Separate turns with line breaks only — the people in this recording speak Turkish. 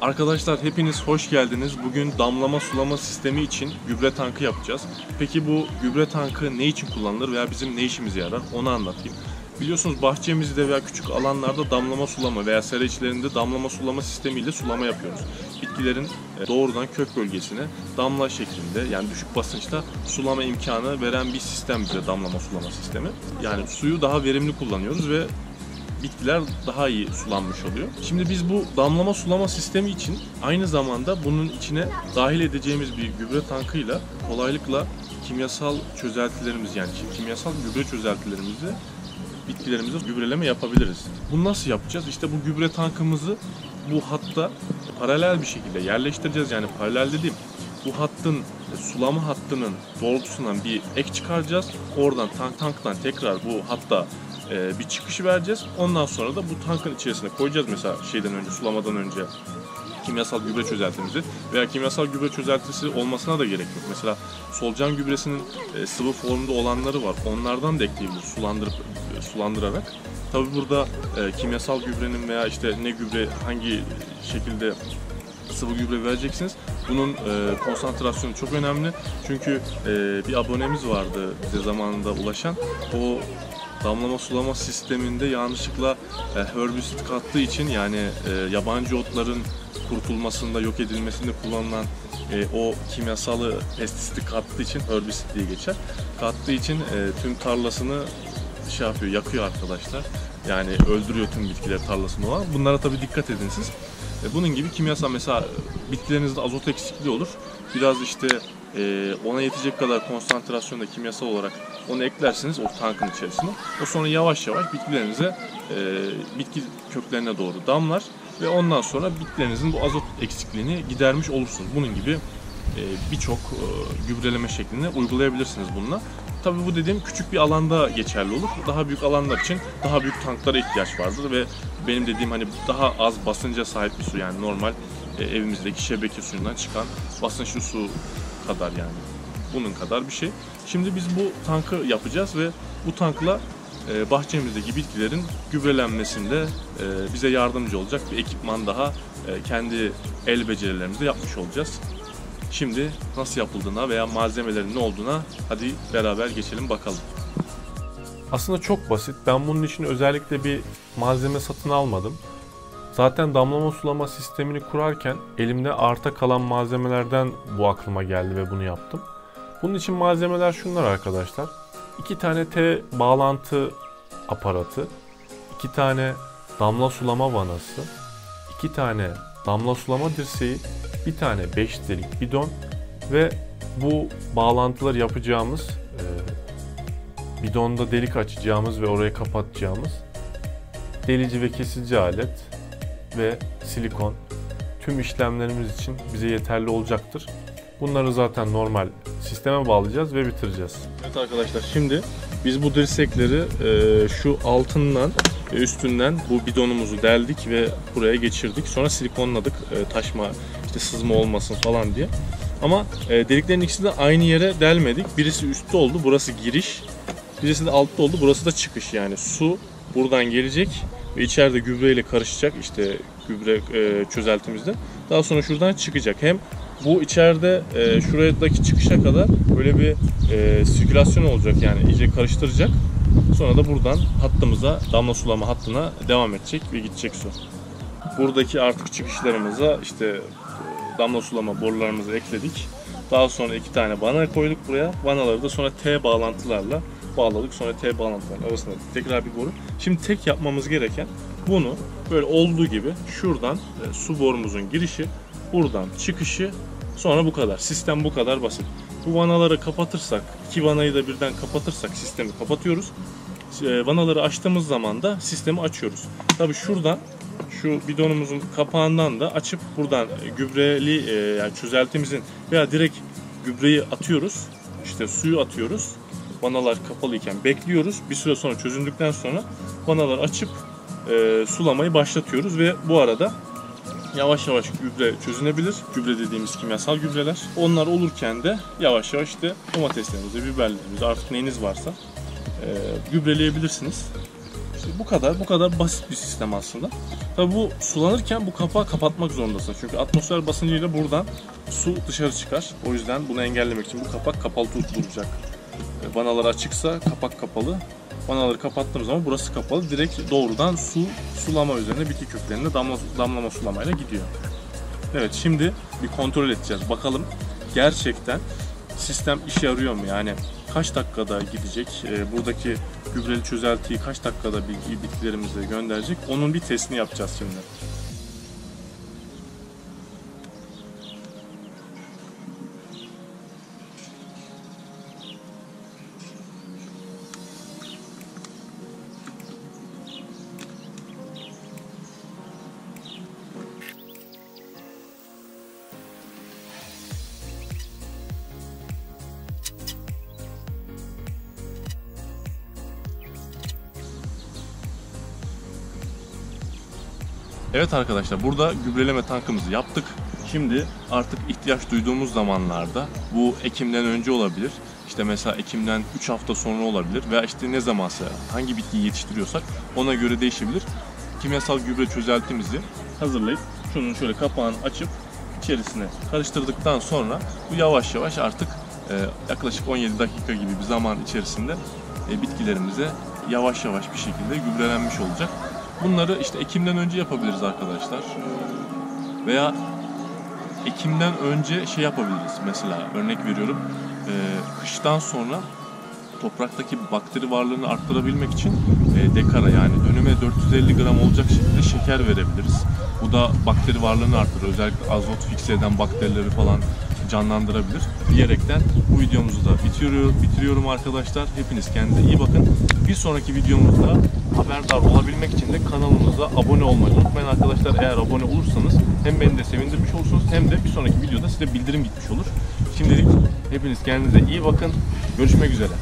Arkadaşlar hepiniz hoş geldiniz. Bugün damlama sulama sistemi için gübre tankı yapacağız. Peki bu gübre tankı ne için kullanılır veya bizim ne işimize yarar onu anlatayım. Biliyorsunuz bahçemizde veya küçük alanlarda damlama sulama veya sera içlerinde damlama sulama sistemiyle sulama yapıyoruz. Bitkilerin doğrudan kök bölgesine damla şeklinde, yani düşük basınçta sulama imkanı veren bir sistem bize damlama sulama sistemi. Yani suyu daha verimli kullanıyoruz ve bitkiler daha iyi sulanmış oluyor. Şimdi biz bu damlama sulama sistemi için aynı zamanda bunun içine dahil edeceğimiz bir gübre tankıyla kolaylıkla kimyasal çözeltilerimiz, yani kimyasal gübre çözeltilerimizi bitkilerimize gübreleme yapabiliriz. Bunu nasıl yapacağız? İşte bu gübre tankımızı bu hatta paralel bir şekilde yerleştireceğiz. Yani paralel dediğim, bu hattın, sulama hattının doğrultusundan bir ek çıkaracağız. Oradan tanktan tekrar bu hatta bir çıkışı vereceğiz. Ondan sonra da bu tankın içerisine koyacağız, mesela sulamadan önce kimyasal gübre çözeltimizi veya kimyasal gübre çözeltisi olmasına da gerek yok. Mesela solucan gübresinin sıvı formda olanları var. Onlardan da ekleyebiliriz sulandırarak. Tabi burada kimyasal gübrenin veya işte ne gübre, hangi şekilde sıvı gübre vereceksiniz, bunun konsantrasyonu çok önemli. Çünkü bir abonemiz vardı bize zamanında ulaşan. O damlama sulama sisteminde yanlışlıkla herbisit kattığı için, yani yabancı otların kurtulmasında, yok edilmesinde kullanılan o kimyasalı pestisiti kattığı için, herbisit diye geçer. Kattığı için tüm tarlasını yakıyor arkadaşlar. Yani öldürüyor tüm bitkiler tarlasında olan. Bunlara tabii dikkat edin siz. Bunun gibi kimyasal, mesela bitkilerinizde azot eksikliği olur. Biraz işte ona yetecek kadar konsantrasyonda kimyasal olarak onu eklersiniz o tankın içerisine. O sonra yavaş yavaş bitkilerinize, bitki köklerine doğru damlar ve ondan sonra bitkilerinizin bu azot eksikliğini gidermiş olursunuz. Bunun gibi birçok gübreleme şeklini uygulayabilirsiniz bununla. Tabii bu dediğim küçük bir alanda geçerli olur. Daha büyük alanlar için daha büyük tanklara ihtiyaç vardır ve benim dediğim hani daha az basınca sahip bir su, yani normal evimizdeki şebeke suyundan çıkan basınçlı su kadar, yani bunun kadar bir şey. Şimdi biz bu tankı yapacağız ve bu tankla bahçemizdeki bitkilerin gübrelenmesinde bize yardımcı olacak bir ekipman daha kendi el becerilerimizle yapmış olacağız. Şimdi nasıl yapıldığına veya malzemelerin ne olduğuna hadi beraber geçelim bakalım. Aslında çok basit. Ben bunun için özellikle bir malzeme satın almadım. Zaten damlama sulama sistemini kurarken elimde arta kalan malzemelerden bu aklıma geldi ve bunu yaptım. Bunun için malzemeler şunlar arkadaşlar. 2 tane T bağlantı aparatı, 2 tane damla sulama vanası, 2 tane damla sulama dirseği, bir tane 5 litrelik bidon ve bu bağlantıları yapacağımız, bidonda delik açacağımız ve orayı kapatacağımız delici ve kesici alet ve silikon tüm işlemlerimiz için bize yeterli olacaktır. Bunları zaten normal sisteme bağlayacağız ve bitireceğiz. Evet arkadaşlar, şimdi biz bu dirsekleri şu altından ve üstünden bu bidonumuzu deldik ve buraya geçirdik. Sonra silikonladık, taşma, işte sızma olmasın falan diye. Ama deliklerin ikisi de aynı yere delmedik. Birisi üstte oldu, burası giriş. Birisi de altta oldu, burası da çıkış. Yani su buradan gelecek ve içeride gübreyle karışacak, işte gübre çözeltimizde. Daha sonra şuradan çıkacak. Hem bu içeride şuradaki çıkışa kadar böyle bir sirkülasyon olacak, yani iyice karıştıracak. Sonra da buradan hattımıza, damla sulama hattına devam edecek ve gidecek su. Buradaki artık çıkışlarımıza işte damla sulama borularımızı ekledik. Daha sonra 2 tane vana koyduk buraya. Vanaları da sonra T bağlantılarla bağladık. Sonra T bağlantıların arasında tekrar bir boru. Şimdi tek yapmamız gereken, bunu böyle olduğu gibi şuradan su borumuzun girişi, buradan çıkışı, sonra bu kadar. Sistem bu kadar basit. Bu vanaları kapatırsak, 2 vanayı da birden kapatırsak sistemi kapatıyoruz. Vanaları açtığımız zaman da sistemi açıyoruz. Tabii şuradan, şu bidonumuzun kapağından da açıp buradan gübreli yani çözeltimizin veya direkt gübreyi atıyoruz. İşte suyu atıyoruz. Vanalar kapalıyken bekliyoruz. Bir süre sonra çözündükten sonra vanaları açıp sulamayı başlatıyoruz ve bu arada yavaş yavaş gübre çözünebilir. Gübre dediğimiz kimyasal gübreler. Onlar olurken de yavaş yavaş işte domateslerinizi, biberlerinizi, artık neyiniz varsa gübreleyebilirsiniz. Bu kadar basit bir sistem aslında. Tabi bu sulanırken bu kapağı kapatmak zorundasın. Çünkü atmosfer basıncıyla buradan su dışarı çıkar. O yüzden bunu engellemek için bu kapak kapalı tutulacak. Vanalar açıksa kapak kapalı. Vanaları kapattığımız zaman burası kapalı. Direkt doğrudan sulama üzerine bitki köklerine damlama sulamayla gidiyor. Evet, şimdi bir kontrol edeceğiz. Bakalım gerçekten sistem işe yarıyor mu? Yani kaç dakikada gidecek? Buradaki gübreli çözeltiyi kaç dakikada bitkilerimize gönderecek? Onun bir testini yapacağız şimdi. Evet arkadaşlar, burada gübreleme tankımızı yaptık. Şimdi artık ihtiyaç duyduğumuz zamanlarda, bu Ekim'den önce olabilir, işte mesela Ekim'den 3 hafta sonra olabilir veya işte ne zamansa, hangi bitkiyi yetiştiriyorsak ona göre değişebilir. Kimyasal gübre çözeltimizi hazırlayıp şunun şöyle kapağını açıp içerisine karıştırdıktan sonra bu yavaş yavaş artık yaklaşık 17 dakika gibi bir zaman içerisinde bitkilerimize yavaş yavaş bir şekilde gübrelenmiş olacak. Bunları işte Ekim'den önce yapabiliriz arkadaşlar. Veya Ekim'den önce şey yapabiliriz. Mesela örnek veriyorum, kıştan sonra topraktaki bakteri varlığını arttırabilmek için dekara, yani dönüme 450 gram olacak şekilde şeker verebiliriz. Bu da bakteri varlığını arttırır. Özellikle azot fikse eden bakterileri falan canlandırabilir diyerekten bu videomuzu da bitiriyorum arkadaşlar. Hepiniz kendinize iyi bakın. Bir sonraki videomuzda haberdar olabilmek için de kanalımıza abone olmayı unutmayın arkadaşlar. Eğer abone olursanız hem beni de sevindirmiş olursunuz hem de bir sonraki videoda size bildirim gitmiş olur. Şimdilik hepiniz kendinize iyi bakın. Görüşmek üzere.